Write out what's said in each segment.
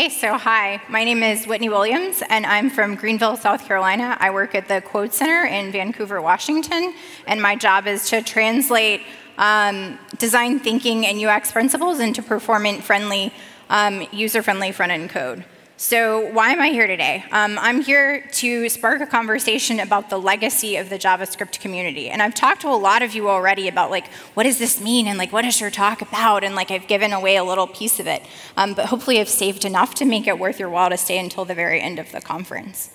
Okay, so hi, my name is Whitney Williams, and I'm from Greenville, South Carolina. I work at the Quote Center in Vancouver, Washington, and my job is to translate design thinking and UX principles into performant-friendly, user-friendly front-end code. So why am I here today? I'm here to spark a conversation about the legacy of the JavaScript community. And I've talked to a lot of you already about what does this mean and what is your talk about? And I've given away a little piece of it. But hopefully I've saved enough to make it worth your while to stay until the very end of the conference.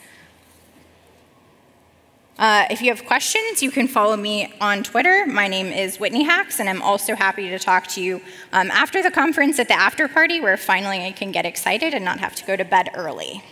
If you have questions, you can follow me on Twitter. My name is Whitney Hacks, and I'm also happy to talk to you after the conference at the after party, where finally I can get excited and not have to go to bed early.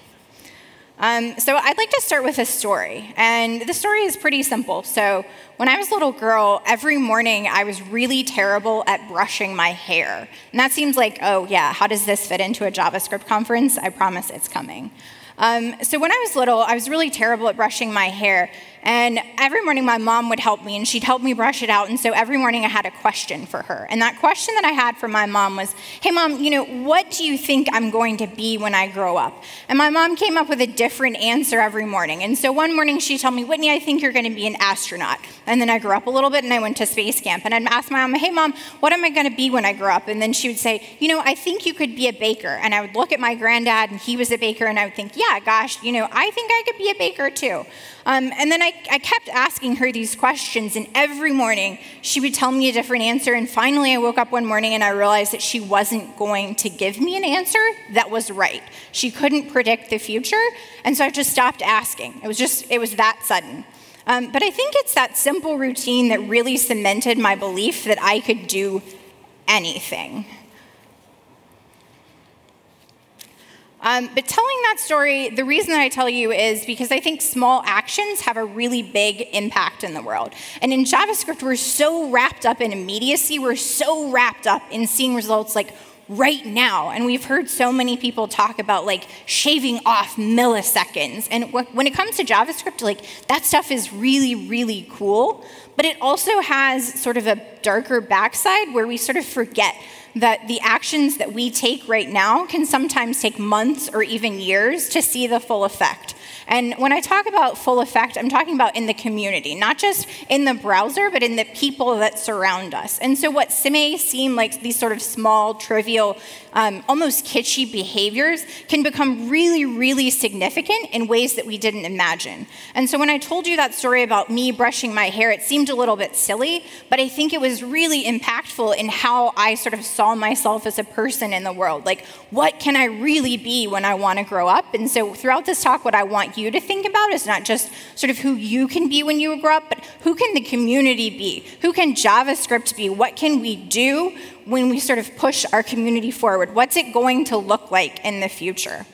So I'd like to start with a story, and the story is pretty simple. So when I was a little girl, every morning I was really terrible at brushing my hair. And that seems like, oh yeah, how does this fit into a JavaScript conference? I promise it's coming. So when I was little, I was really terrible at brushing my hair. And every morning my mom would help me, and she'd help me brush it out. And so every morning I had a question for her. And that question that I had for my mom was, hey mom, what do you think I'm going to be when I grow up? And my mom came up with a different answer every morning. And so one morning she told me, Whitney, I think you're going to be an astronaut. And then I grew up a little bit and I went to space camp. And I'd ask my mom, hey mom, what am I going to be when I grow up? And then she would say, I think you could be a baker. And I would look at my granddad and he was a baker, and I would think, yeah, gosh, I think I could be a baker too. And then I kept asking her these questions, and every morning she would tell me a different answer. And finally I woke up one morning and I realized that she wasn't going to give me an answer that was right. She couldn't predict the future, and so I just stopped asking. It was that sudden. But I think it's that simple routine that really cemented my belief that I could do anything. But telling that story, the reason that I tell you is because I think small actions have a really big impact in the world. And in JavaScript, we're so wrapped up in immediacy. We're so wrapped up in seeing results right now. And we've heard so many people talk about shaving off milliseconds. And when it comes to JavaScript, that stuff is really, really cool. But it also has sort of a darker backside where we sort of forget that the actions that we take right now can sometimes take months or even years to see the full effect. And when I talk about full effect, I'm talking about in the community, not just in the browser, but in the people that surround us. And so what may seem like these sort of small, trivial, almost kitschy behaviors can become really, really significant in ways that we didn't imagine. And so when I told you that story about me brushing my hair, it seemed a little bit silly, but I think it was really impactful in how I sort of saw myself as a person in the world. What can I really be when I want to grow up? And so throughout this talk, what I want you to think about is not just sort of who you can be when you grow up, but who can the community be? Who can JavaScript be? What can we do when we sort of push our community forward? What's it going to look like in the future?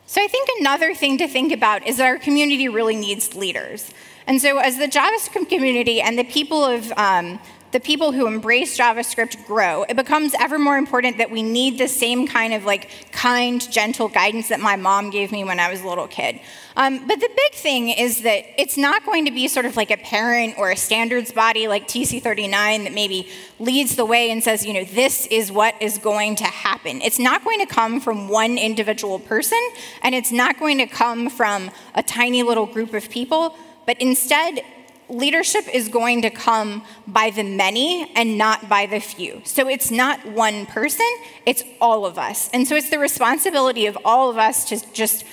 So I think another thing to think about is that our community really needs leaders. And so as the JavaScript community and the people who embrace JavaScript grow, it becomes ever more important that we need the same kind of kind, gentle guidance that my mom gave me when I was a little kid. But the big thing is that it's not going to be sort of a parent or a standards body like TC39 that maybe leads the way and says, this is what is going to happen. It's not going to come from one individual person, and it's not going to come from a tiny little group of people, but instead, leadership is going to come by the many and not by the few. So it's not one person, it's all of us. And so it's the responsibility of all of us to just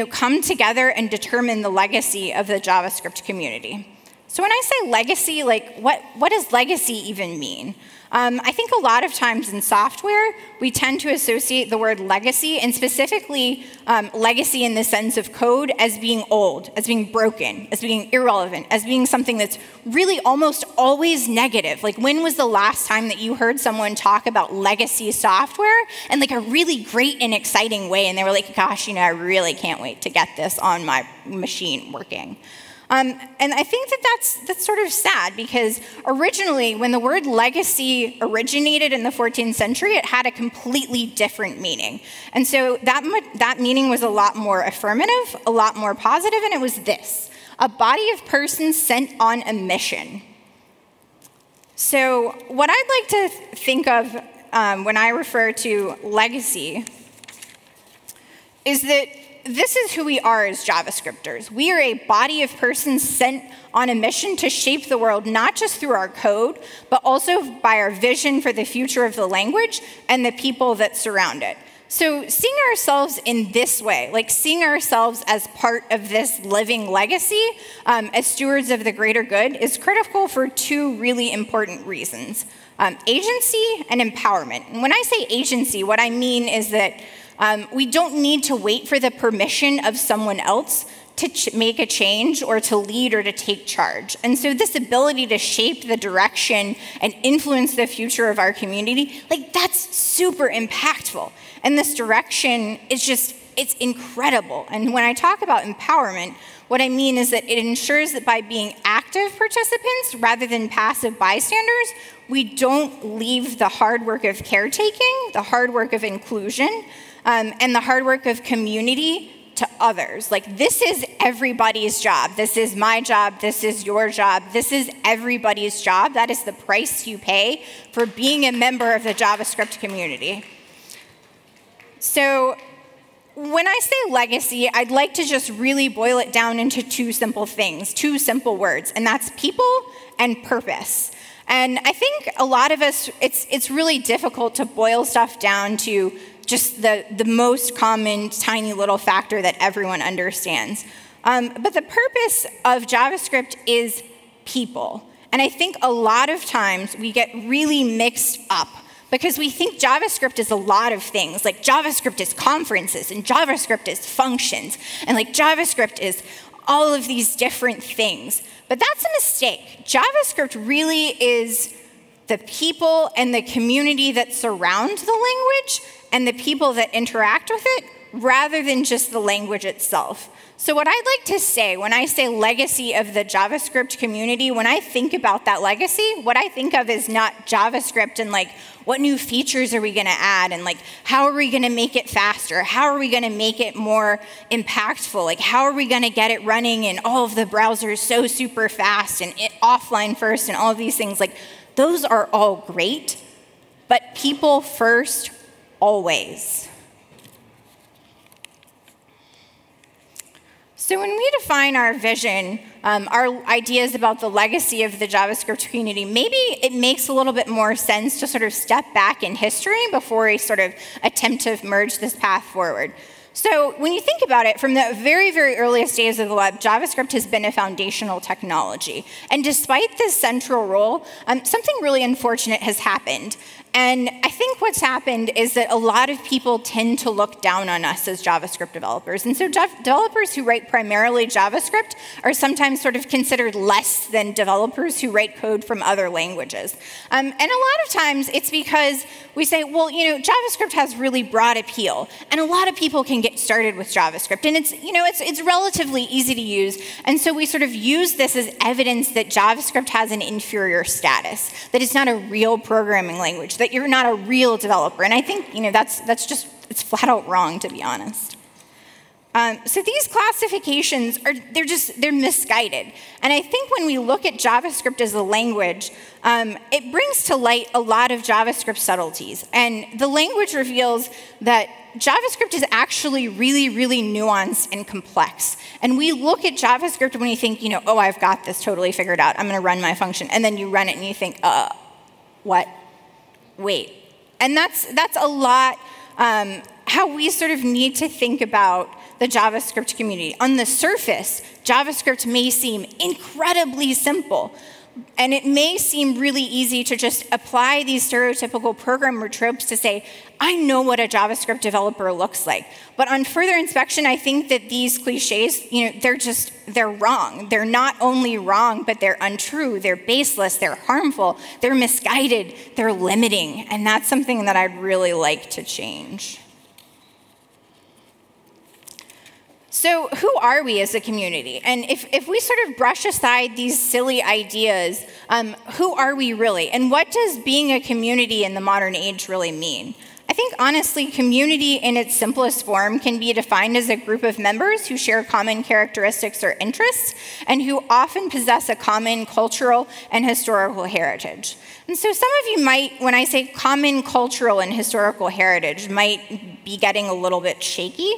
come together and determine the legacy of the JavaScript community. So when I say legacy, what does legacy even mean? I think a lot of times in software, we tend to associate the word legacy, and specifically legacy in the sense of code, as being old, as being broken, as being irrelevant, as being something that's really almost always negative. When was the last time that you heard someone talk about legacy software in a really great and exciting way, and they were like, gosh, I really can't wait to get this on my machine working? And I think that's sort of sad, because originally, when the word legacy originated in the 14th century, it had a completely different meaning. And so that meaning was a lot more affirmative, a lot more positive, and it was this: a body of persons sent on a mission. So what I'd like to think of when I refer to legacy is that this is who we are as JavaScripters. We are a body of persons sent on a mission to shape the world, not just through our code, but also by our vision for the future of the language and the people that surround it. So seeing ourselves in this way, like seeing ourselves as part of this living legacy, as stewards of the greater good, is critical for two really important reasons: agency and empowerment. And when I say agency, what I mean is that we don't need to wait for the permission of someone else to make a change or to lead or to take charge. And so this ability to shape the direction and influence the future of our community, like that's super impactful. And this direction is just, it's incredible. And when I talk about empowerment, what I mean is that it ensures that by being active participants rather than passive bystanders, we don't leave the hard work of caretaking, the hard work of inclusion, and the hard work of community to others. Like, this is everybody's job. This is my job. This is your job. This is everybody's job. That is the price you pay for being a member of the JavaScript community. So when I say legacy, I'd like to just really boil it down into two simple things, two simple words, and that's people and purpose. And I think a lot of us, it's really difficult to boil stuff down to just the most common tiny little factor that everyone understands. But the purpose of JavaScript is people. And I think a lot of times we get really mixed up because we think JavaScript is a lot of things. Like JavaScript is conferences, and JavaScript is functions, and like JavaScript is all of these different things. But that's a mistake. JavaScript really is the people and the community that surround the language and the people that interact with it, rather than just the language itself. So what I'd like to say when I say legacy of the JavaScript community, when I think about that legacy, what I think of is not JavaScript and like, what new features are we gonna add, and like, how are we gonna make it faster? How are we gonna make it more impactful? Like, how are we gonna get it running in all of the browsers so super fast and offline first and all of these things? Like, those are all great, but people first, always. So when we define our vision, our ideas about the legacy of the JavaScript community, maybe it makes a little bit more sense to sort of step back in history before we sort of attempt to merge this path forward. So when you think about it, from the very, very earliest days of the web, JavaScript has been a foundational technology. And despite this central role, something really unfortunate has happened. And I think what's happened is that a lot of people tend to look down on us as JavaScript developers. And so developers who write primarily JavaScript are sometimes sort of considered less than developers who write code from other languages. And a lot of times it's because we say, well, you know, JavaScript has really broad appeal, and a lot of people can get started with JavaScript, and it's relatively easy to use. And so we sort of use this as evidence that JavaScript has an inferior status, that it's not a real programming language, that you're not a real developer. And I think, you know, that's just, it's flat out wrong, to be honest. So these classifications they're misguided. And I think when we look at JavaScript as a language, it brings to light a lot of JavaScript subtleties. And the language reveals that JavaScript is actually really, really nuanced and complex. And we look at JavaScript when we think, you know, oh, I've got this totally figured out. I'm going to run my function. And then you run it and you think, what? Wait. And that's a lot how we sort of need to think about the JavaScript community. On the surface, JavaScript may seem incredibly simple, and it may seem really easy to just apply these stereotypical programmer tropes to say, I know what a JavaScript developer looks like. But on further inspection, I think that these cliches, you know, they're wrong. They're not only wrong, but they're untrue, they're baseless, they're harmful, they're misguided, they're limiting. And that's something that I'd really like to change. So who are we as a community? And if we sort of brush aside these silly ideas, who are we really? And what does being a community in the modern age really mean? I think, honestly, community in its simplest form can be defined as a group of members who share common characteristics or interests and who often possess a common cultural and historical heritage. And so some of you might, when I say common cultural and historical heritage, might be getting a little bit shaky.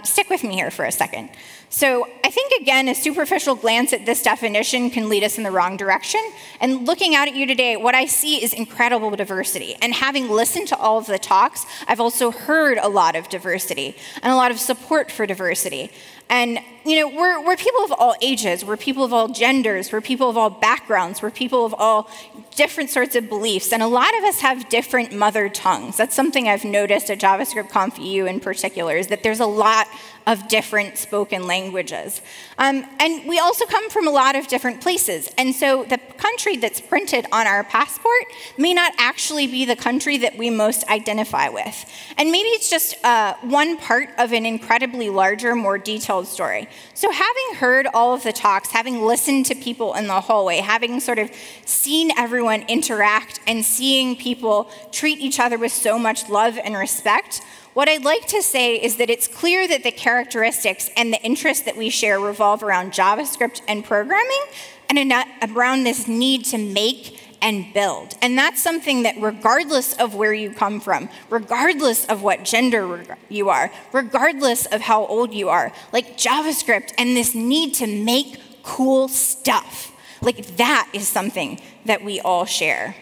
Stick with me here for a second. So I think, again, a superficial glance at this definition can lead us in the wrong direction. And looking out at you today, what I see is incredible diversity. And having listened to all of the talks, I've also heard a lot of diversity and a lot of support for diversity. And we're people of all ages, we're people of all genders, we're people of all backgrounds, we're people of all different sorts of beliefs, and a lot of us have different mother tongues. That's something I've noticed at JavaScript EU in particular, is that there's a lot of different spoken languages. And we also come from a lot of different places. And so the country that's printed on our passport may not actually be the country that we most identify with. And maybe it's just one part of an incredibly larger, more detailed story. So having heard all of the talks, having listened to people in the hallway, having sort of seen everyone interact and seeing people treat each other with so much love and respect, what I'd like to say is that it's clear that the characteristics and the interests that we share revolve around JavaScript and programming and around this need to make and build. And that's something that regardless of where you come from, regardless of what gender you are, regardless of how old you are, like JavaScript and this need to make cool stuff, like that is something that we all share.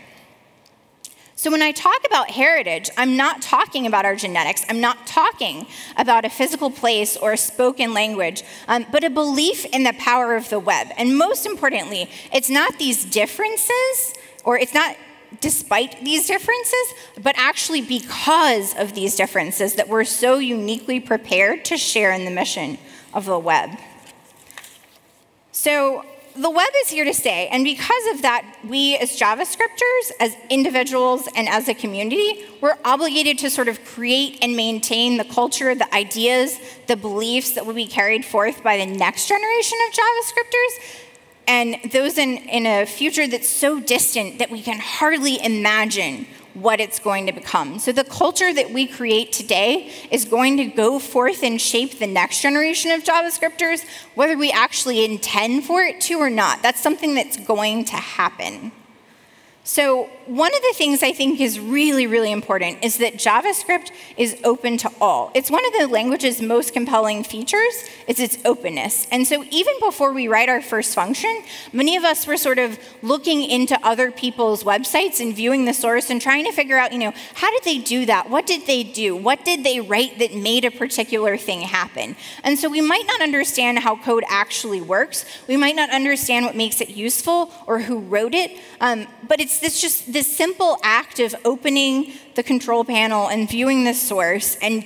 So when I talk about heritage, I'm not talking about our genetics. I'm not talking about a physical place or a spoken language, but a belief in the power of the web. And most importantly, it's not these differences, or it's not despite these differences, but actually because of these differences that we're so uniquely prepared to share in the mission of the web. So the web is here to stay, and because of that, we as JavaScripters, as individuals and as a community, we're obligated to sort of create and maintain the culture, the ideas, the beliefs that will be carried forth by the next generation of JavaScripters, and those in a future that's so distant that we can hardly imagine what it's going to become. So the culture that we create today is going to go forth and shape the next generation of JavaScripters, whether we actually intend for it to or not. That's something that's going to happen. So one of the things I think is really, really important is that JavaScript is open to all. It's one of the language's most compelling features is its openness. And so even before we write our first function, many of us were sort of looking into other people's websites and viewing the source and trying to figure out, how did they do that? What did they do? What did they write that made a particular thing happen? And so we might not understand how code actually works. We might not understand what makes it useful or who wrote it, but it's this simple act of opening the control panel and viewing the source and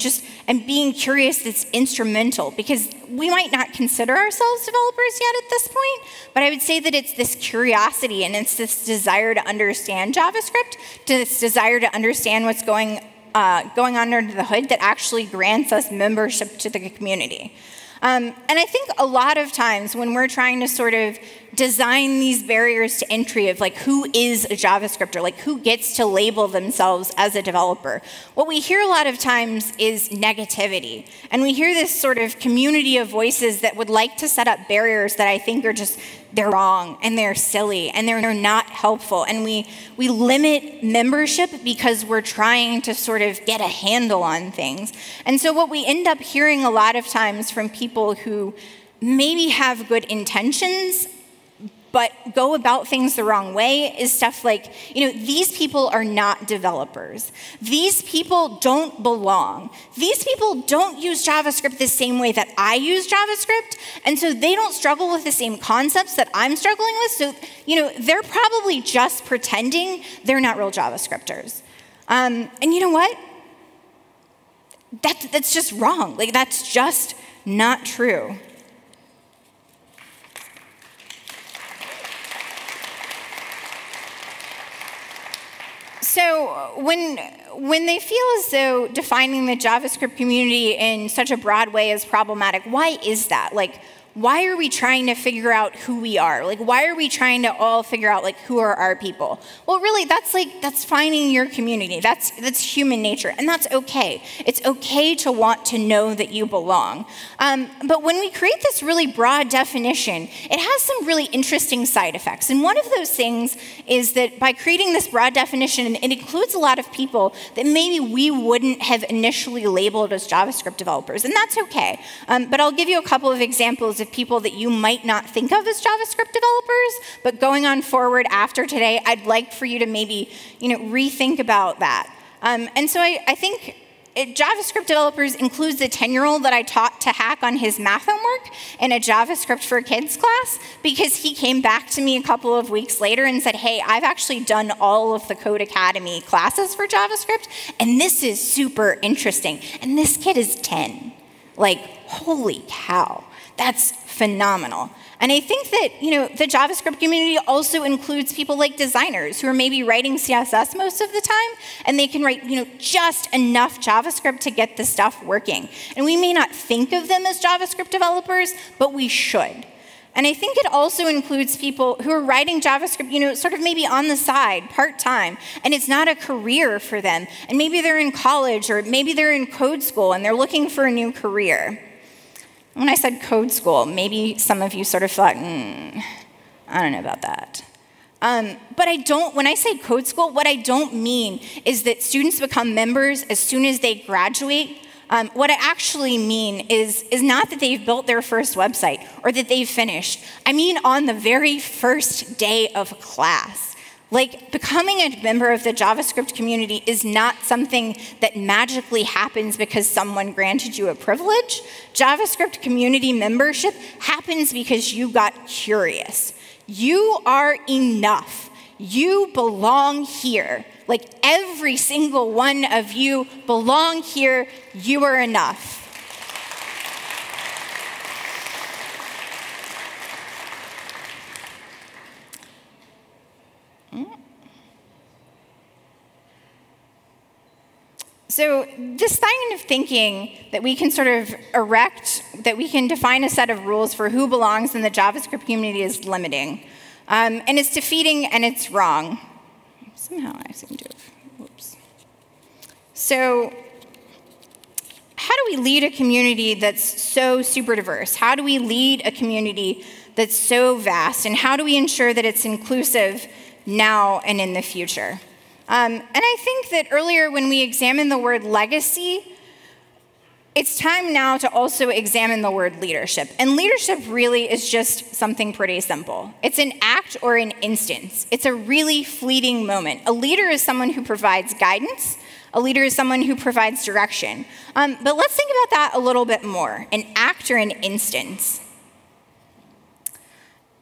being curious that's instrumental, because we might not consider ourselves developers yet at this point, but I would say that it's this curiosity and it's this desire to understand JavaScript, this desire to understand what's going on under the hood that actually grants us membership to the community. And I think a lot of times when we're trying to sort of design these barriers to entry of like who is a JavaScripter, like who gets to label themselves as a developer, what we hear a lot of times is negativity. And we hear this sort of community of voices that would like to set up barriers that I think are just, they're wrong and they're silly and they're not helpful. And we limit membership because we're trying to sort of get a handle on things. And so what we end up hearing a lot of times from people who maybe have good intentions but go about things the wrong way is stuff like, these people are not developers. These people don't belong. These people don't use JavaScript the same way that I use JavaScript, and so they don't struggle with the same concepts that I'm struggling with, so, they're probably just pretending they're not real JavaScripters. And you know what? That's just wrong. Like, that's just not true. So when they feel as though defining the JavaScript community in such a broad way is problematic, why is that? Like, why are we trying to figure out who we are? Like, why are we trying to all figure out, like, who are our people? Well, really, that's finding your community. That's human nature, and that's okay. It's okay to want to know that you belong. But when we create this really broad definition, it has some really interesting side effects. And one of those things is that by creating this broad definition, it includes a lot of people that maybe we wouldn't have initially labeled as JavaScript developers, and that's okay. But I'll give you a couple of examples of people that you might not think of as JavaScript developers, but going on forward after today, I'd like for you to maybe rethink about that. And so I think JavaScript developers includes the 10-year-old that I taught to hack on his math homework in a JavaScript for Kids class, because he came back to me a couple of weeks later and said, hey, I've actually done all of the Code Academy classes for JavaScript, and this is super interesting. And this kid is 10. Like, holy cow. That's phenomenal. And I think that, the JavaScript community also includes people like designers who are maybe writing CSS most of the time, and they can write, just enough JavaScript to get the stuff working. And we may not think of them as JavaScript developers, but we should. And I think it also includes people who are writing JavaScript, sort of maybe on the side, part-time, and it's not a career for them. And maybe they're in college, or maybe they're in code school, and they're looking for a new career. When I said code school, maybe some of you sort of thought, I don't know about that. But when I say code school, what I don't mean is that students become members as soon as they graduate. What I actually mean is not that they've built their first website or that they've finished. I mean on the very first day of class. Like, becoming a member of the JavaScript community is not something that magically happens because someone granted you a privilege. JavaScript community membership happens because you got curious. You are enough. You belong here. Like, every single one of you belong here. You are enough. So this kind of thinking that we can sort of erect, that we can define a set of rules for who belongs in the JavaScript community is limiting. And it's defeating, and it's wrong. Somehow I seem to have, whoops. So how do we lead a community that's so super diverse? How do we lead a community that's so vast? And how do we ensure that it's inclusive now and in the future? And I think that earlier when we examined the word legacy, it's time now to also examine the word leadership. And leadership really is just something pretty simple. It's an act or an instance. It's a really fleeting moment. A leader is someone who provides guidance. A leader is someone who provides direction. But let's think about that a little bit more, an act or an instance.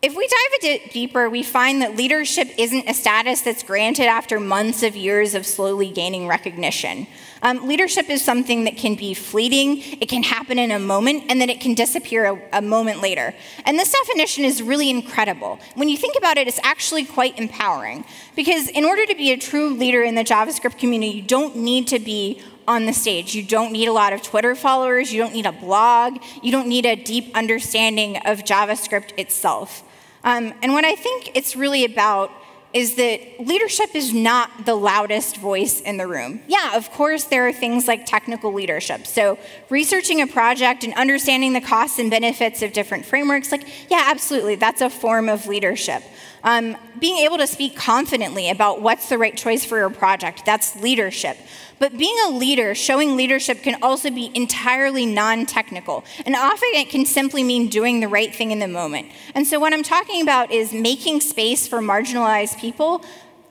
If we dive a bit deeper, we find that leadership isn't a status that's granted after months of years of slowly gaining recognition. Leadership is something that can be fleeting, it can happen in a moment, and then it can disappear a moment later. And this definition is really incredible. When you think about it, it's actually quite empowering. Because in order to be a true leader in the JavaScript community, you don't need to be on the stage. You don't need a lot of Twitter followers, you don't need a blog, you don't need a deep understanding of JavaScript itself. And what I think it's really about is that leadership is not the loudest voice in the room. Yeah, of course, there are things like technical leadership. So researching a project and understanding the costs and benefits of different frameworks, yeah, absolutely, that's a form of leadership. Being able to speak confidently about what's the right choice for your project, that's leadership. But being a leader, showing leadership, can also be entirely non-technical. And often it can simply mean doing the right thing in the moment. And so what I'm talking about is making space for marginalized people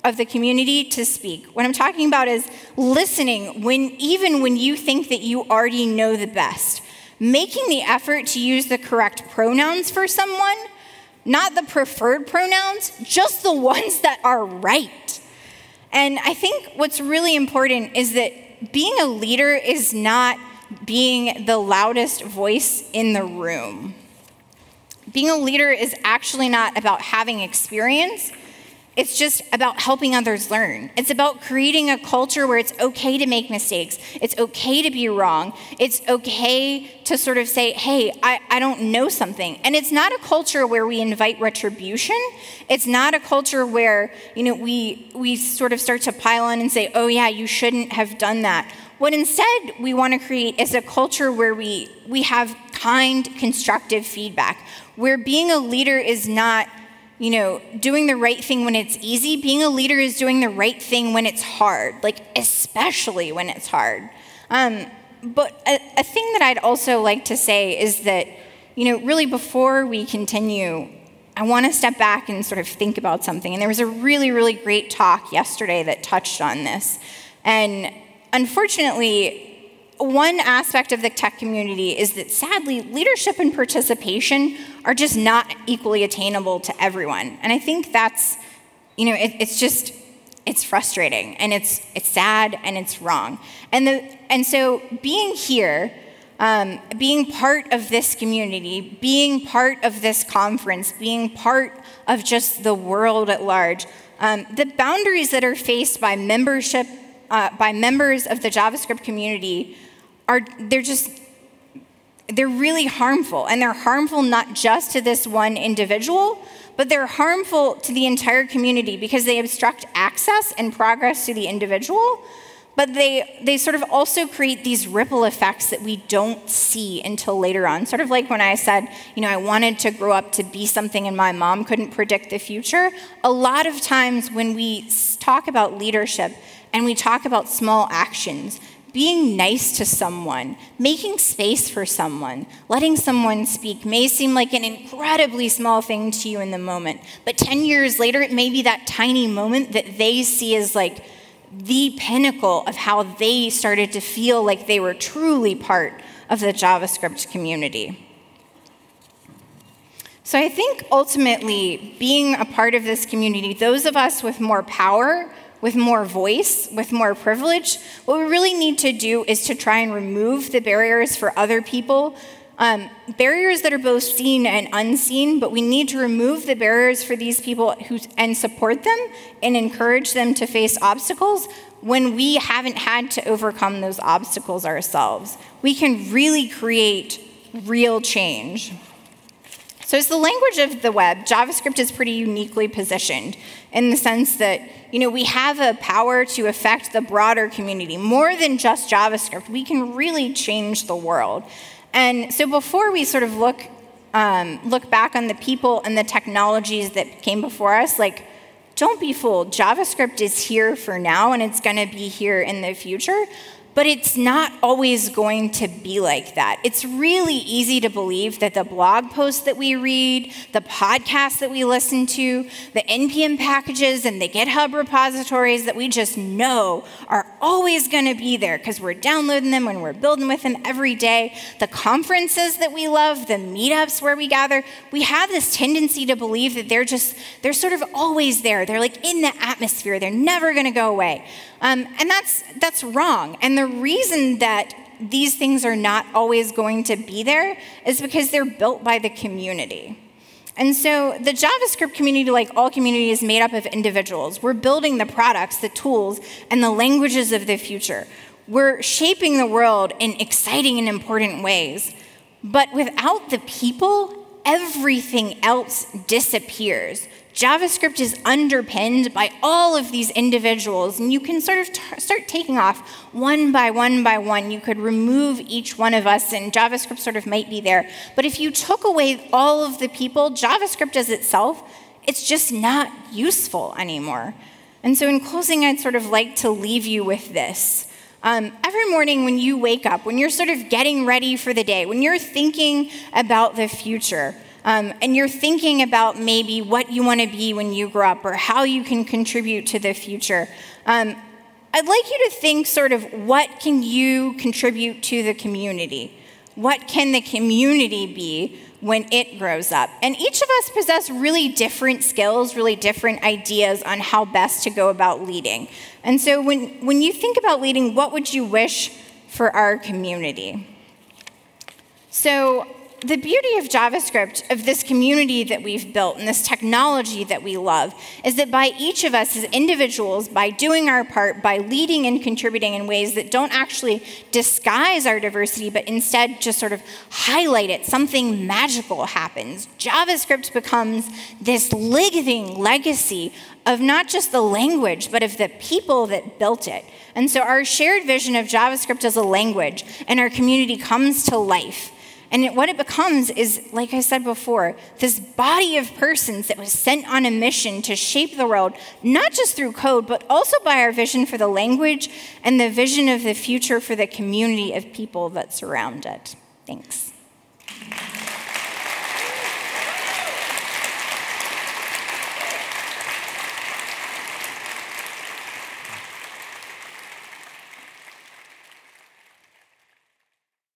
of the community to speak. What I'm talking about is listening even when you think that you already know the best. Making the effort to use the correct pronouns for someone, not the preferred pronouns, just the ones that are right. And I think what's really important is that being a leader is not being the loudest voice in the room. Being a leader is actually not about having experience. It's just about helping others learn. It's about creating a culture where it's okay to make mistakes. It's okay to be wrong. It's okay to sort of say, hey, I don't know something. And it's not a culture where we invite retribution. It's not a culture where, we sort of start to pile on and say, oh yeah, you shouldn't have done that. What instead we want to create is a culture where we have kind, constructive feedback, where being a leader is not doing the right thing when it's easy. Being a leader is doing the right thing when it's hard, like especially when it's hard. But a thing that I'd also like to say is that, really before we continue, I want to step back and sort of think about something. And there was a really, really great talk yesterday that touched on this. And unfortunately, one aspect of the tech community is that sadly, leadership and participation are just not equally attainable to everyone. And I think that's, it's frustrating and it's sad and it's wrong. And so being here, being part of this community, being part of this conference, being part of just the world at large, the boundaries that are faced by members of the JavaScript community they're really harmful. And they're harmful not just to this one individual, but they're harmful to the entire community because they obstruct access and progress to the individual. But they sort of also create these ripple effects that we don't see until later on. Sort of like when I said, I wanted to grow up to be something and my mom couldn't predict the future. A lot of times when we talk about leadership and we talk about small actions, being nice to someone, making space for someone, letting someone speak may seem like an incredibly small thing to you in the moment. But 10 years later, it may be that tiny moment that they see as like the pinnacle of how they started to feel like they were truly part of the JavaScript community. So I think ultimately, being a part of this community, those of us with more power, with more voice, with more privilege, what we really need to do is to try and remove the barriers for other people, barriers that are both seen and unseen, but we need to remove the barriers for these people and support them and encourage them to face obstacles when we haven't had to overcome those obstacles ourselves. We can really create real change. So as the language of the web, JavaScript is pretty uniquely positioned in the sense that, we have a power to affect the broader community. More than just JavaScript, we can really change the world. And so before we sort of look back on the people and the technologies that came before us, don't be fooled. JavaScript is here for now, and it's going to be here in the future. But it's not always going to be like that. It's really easy to believe that the blog posts that we read, the podcasts that we listen to, the NPM packages and the GitHub repositories that we just know are always going to be there because we're downloading them and we're building with them every day. The conferences that we love, the meetups where we gather, we have this tendency to believe that they're sort of always there. They're like in the atmosphere. They're never going to go away. And that's wrong. And the reason that these things are not always going to be there is because they're built by the community. And so the JavaScript community, like all communities, is made up of individuals. We're building the products, the tools, and the languages of the future. We're shaping the world in exciting and important ways. But without the people, everything else disappears. JavaScript is underpinned by all of these individuals, and you can sort of start taking off one by one by one. You could remove each one of us, and JavaScript sort of might be there. But if you took away all of the people, JavaScript as itself, it's just not useful anymore. And so in closing, I'd sort of like to leave you with this. Every morning when you wake up, when you're sort of getting ready for the day, when you're thinking about the future, and you're thinking about maybe what you want to be when you grow up or how you can contribute to the future, I'd like you to think sort of what can you contribute to the community? What can the community be when it grows up? And each of us possess really different skills, really different ideas on how best to go about leading. And so when you think about leading, what would you wish for our community? So the beauty of JavaScript, of this community that we've built and this technology that we love, is that by each of us as individuals, by doing our part, by leading and contributing in ways that don't actually disguise our diversity, but instead just sort of highlight it, something magical happens. JavaScript becomes this living legacy of not just the language, but of the people that built it. And so our shared vision of JavaScript as a language and our community comes to life. And what it becomes is, like I said before, this body of persons that was sent on a mission to shape the world, not just through code, but also by our vision for the language and the vision of the future for the community of people that surround it. Thanks.